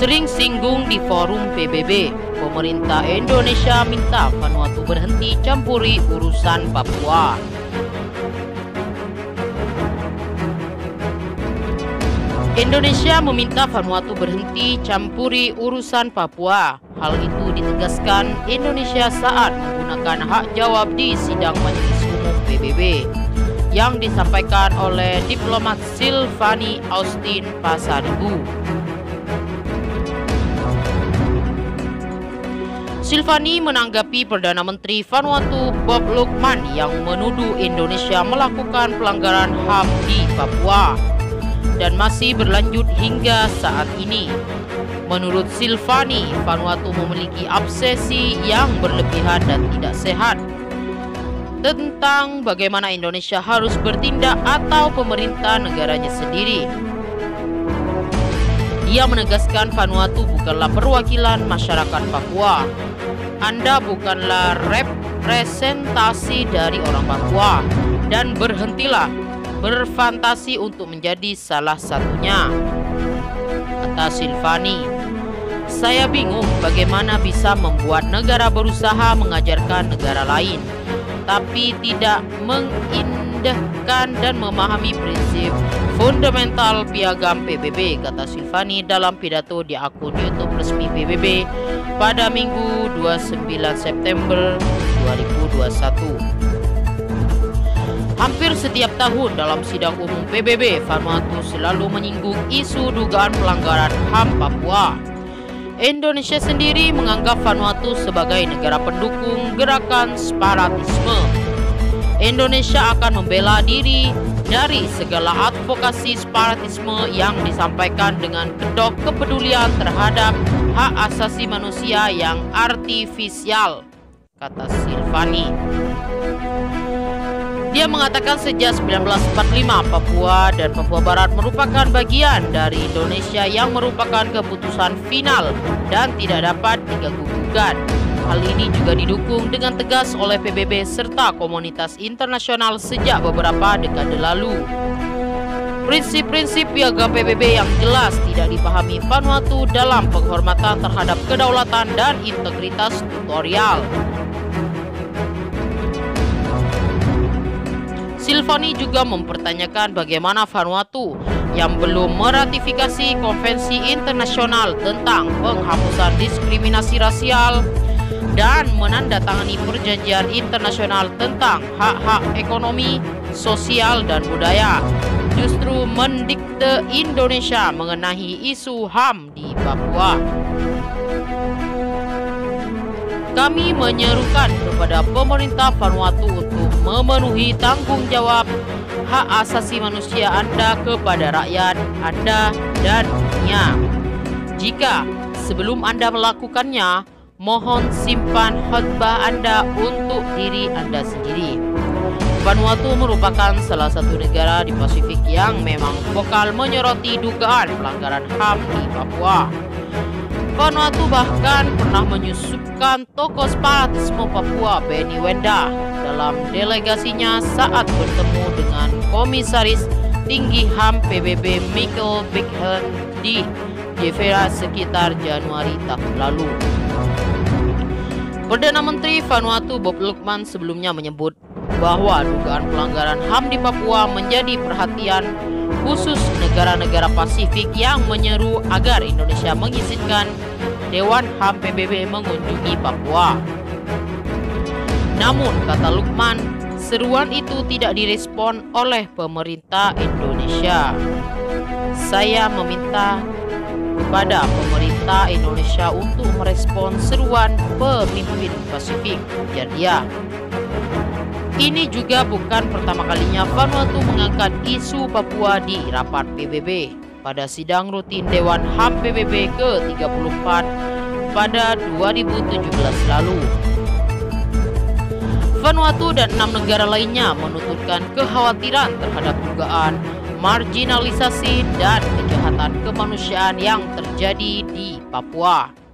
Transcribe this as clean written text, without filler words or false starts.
Sering singgung di forum PBB, pemerintah Indonesia minta Vanuatu berhenti campuri urusan Papua. Indonesia meminta Vanuatu berhenti campuri urusan Papua. Hal itu ditegaskan Indonesia saat menggunakan hak jawab di sidang Majelis Umum PBB yang disampaikan oleh diplomat Silvani Austin Pasaribu. Silvani menanggapi Perdana Menteri Vanuatu Bob Lukman yang menuduh Indonesia melakukan pelanggaran HAM di Papua dan masih berlanjut hingga saat ini. Menurut Silvani, Vanuatu memiliki obsesi yang berlebihan dan tidak sehat tentang bagaimana Indonesia harus bertindak atau pemerintah negaranya sendiri. Dia menegaskan Vanuatu bukanlah perwakilan masyarakat Papua. Anda bukanlah representasi dari orang Papua dan berhentilah berfantasi untuk menjadi salah satunya, kata Silvani. Saya bingung bagaimana bisa membuat negara berusaha mengajarkan negara lain, tapi tidak mengindahkan dan memahami prinsip fundamental piagam PBB, kata Silvani dalam pidato di akun YouTube resmi PBB pada Minggu 29 September 2021. Hampir setiap tahun dalam sidang umum PBB, Vanuatu selalu menyinggung isu dugaan pelanggaran HAM Papua. Indonesia sendiri menganggap Vanuatu sebagai negara pendukung gerakan separatisme. Indonesia akan membela diri dari segala advokasi separatisme yang disampaikan dengan kedok kepedulian terhadap hak asasi manusia yang artifisial, kata Silvani. Dia mengatakan sejak 1945 Papua dan Papua Barat merupakan bagian dari Indonesia yang merupakan keputusan final dan tidak dapat diganggu-gugat. Hal ini juga didukung dengan tegas oleh PBB serta komunitas internasional sejak beberapa dekade lalu. Prinsip-prinsip piagam PBB yang jelas tidak dipahami Vanuatu dalam penghormatan terhadap kedaulatan dan integritas territorial. Silvani juga mempertanyakan bagaimana Vanuatu yang belum meratifikasi Konvensi Internasional tentang Penghapusan Diskriminasi Rasial dan menandatangani Perjanjian Internasional tentang Hak-Hak Ekonomi, Sosial, dan Budaya justru mendikte Indonesia mengenai isu HAM di Papua. Kami menyerukan kepada pemerintah Vanuatu untuk memenuhi tanggung jawab hak asasi manusia Anda kepada rakyat Anda dan dunia. Jika sebelum Anda melakukannya, mohon simpan khotbah Anda untuk diri Anda sendiri. Vanuatu merupakan salah satu negara di Pasifik yang memang vokal menyoroti dugaan pelanggaran HAM di Papua. Vanuatu bahkan pernah menyusupkan tokoh separatisme Papua Benny Wenda dalam delegasinya saat bertemu dengan Komisaris Tinggi HAM PBB Michael Bigham di Jefera sekitar Januari tahun lalu. Perdana Menteri Vanuatu Bob Lukman sebelumnya menyebut bahwa dugaan pelanggaran HAM di Papua menjadi perhatian khusus negara-negara Pasifik yang menyeru agar Indonesia mengizinkan Dewan HAM PBB mengunjungi Papua. Namun, kata Lukman, seruan itu tidak direspon oleh pemerintah Indonesia. Saya meminta kepada pemerintah Indonesia untuk merespon seruan pemimpin Pasifik, ujar dia. Ini juga bukan pertama kalinya Vanuatu mengangkat isu Papua di rapat PBB pada sidang rutin Dewan HAM PBB ke-34 pada 2017 lalu. Vanuatu dan 6 negara lainnya menuturkan kekhawatiran terhadap dugaan marginalisasi dan kejahatan kemanusiaan yang terjadi di Papua.